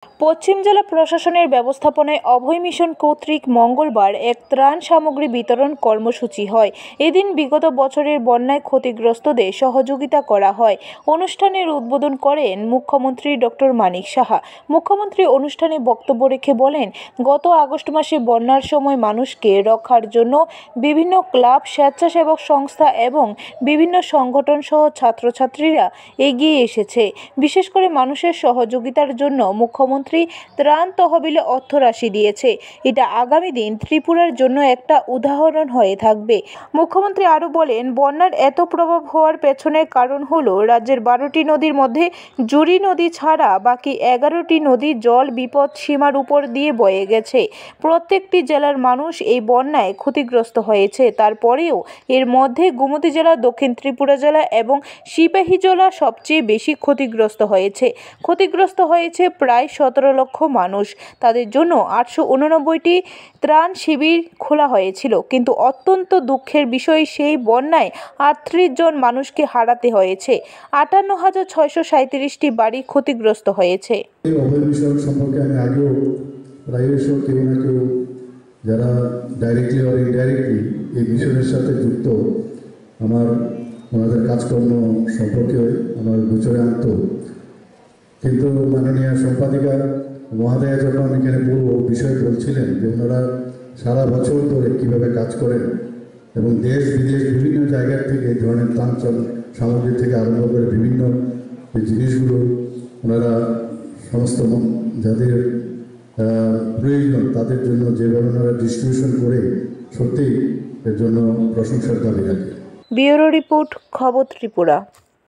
পশ্চিম জেলা প্রশাসনের ব্যবস্থাপনায় অভয় মিশন কর্তৃক মঙ্গলবার এক ত্রাণ সামগ্রী বিতরণ কর্মসূচি হয়। এদিন বিগত বছরের বন্যায় ক্ষতিগ্রস্তদের সহযোগিতা করা হয়। অনুষ্ঠানের উদ্বোধন করেন মুখ্যমন্ত্রী ডক্টর মানিক সাহা। মুখ্যমন্ত্রী অনুষ্ঠানে বক্তব্য রেখে বলেন, গত আগস্ট মাসে বন্যার সময় মানুষকে রক্ষার জন্য বিভিন্ন ক্লাব, স্বেচ্ছাসেবক সংস্থা এবং বিভিন্ন সংগঠন সহ ছাত্রছাত্রীরা এগিয়ে এসেছে। বিশেষ করে মানুষের সহযোগিতার জন্য মুখ্যমন্ত্রী ত্রাণ তহবিলে অর্থরাশি দিয়েছে। এটা আগামী দিন ত্রিপুরার জন্য একটা উদাহরণ হয়ে থাকবে। মুখ্যমন্ত্রী আরও বলেন, বন্যার এত প্রভাব হওয়ার পেছনের কারণ হলো রাজ্যের 12টি নদীর মধ্যে জুড়ি নদী ছাড়া বাকি 11টি নদী জল বিপদ সীমার উপর দিয়ে বয়ে গেছে। প্রত্যেকটি জেলার মানুষ এই বন্যায় ক্ষতিগ্রস্ত হয়েছে। তারপরেও এর মধ্যে গোমতী জেলা, দক্ষিণ ত্রিপুরা জেলা এবং সিপাহী জেলা সবচেয়ে বেশি ক্ষতিগ্রস্ত হয়েছে। প্রায় 17 লক্ষ মানুষ। তাদের জন্য 889টি ত্রাণ শিবির খোলা হয়েছিল, কিন্তু অত্যন্ত দুঃখের বিষয়, সেই বন্যায় 38 জন মানুষকে হারাতে হয়েছে। 58,637টি বাড়ি ক্ষতিগ্রস্ত হয়েছে। এই অভয় মিশন সম্পর্কে আমি আগেও প্রায়শই কেউ না কেউ যারা ডাইরেক্টলি বা ইনডাইরেক্টলি এই মিশনের সাথে যুক্ত ওনাদের কাজকর্ম সম্পর্কে আমার গোচরে আনত। কিন্তু মাননীয় সম্পাদিকা মহাদয়া যখন এখানে পুরো বিষয় বলছিলেন যে ওনারা সারা বছর ধরে কীভাবে কাজ করেন এবং দেশ বিদেশ বিভিন্ন জায়গার থেকে এই ধরনের ত্রাণ সামগ্রী থেকে আরম্ভ করে বিভিন্ন জিনিসগুলো ওনারা সমস্ত যাদের প্রয়োজন তাদের জন্য যেভাবে ওনারা ডিস্ট্রিবিউশন করে, সত্যিই এর জন্য প্রশংসার দাবি রাখে। ব্যুরো রিপোর্ট, খবর ত্রিপুরা।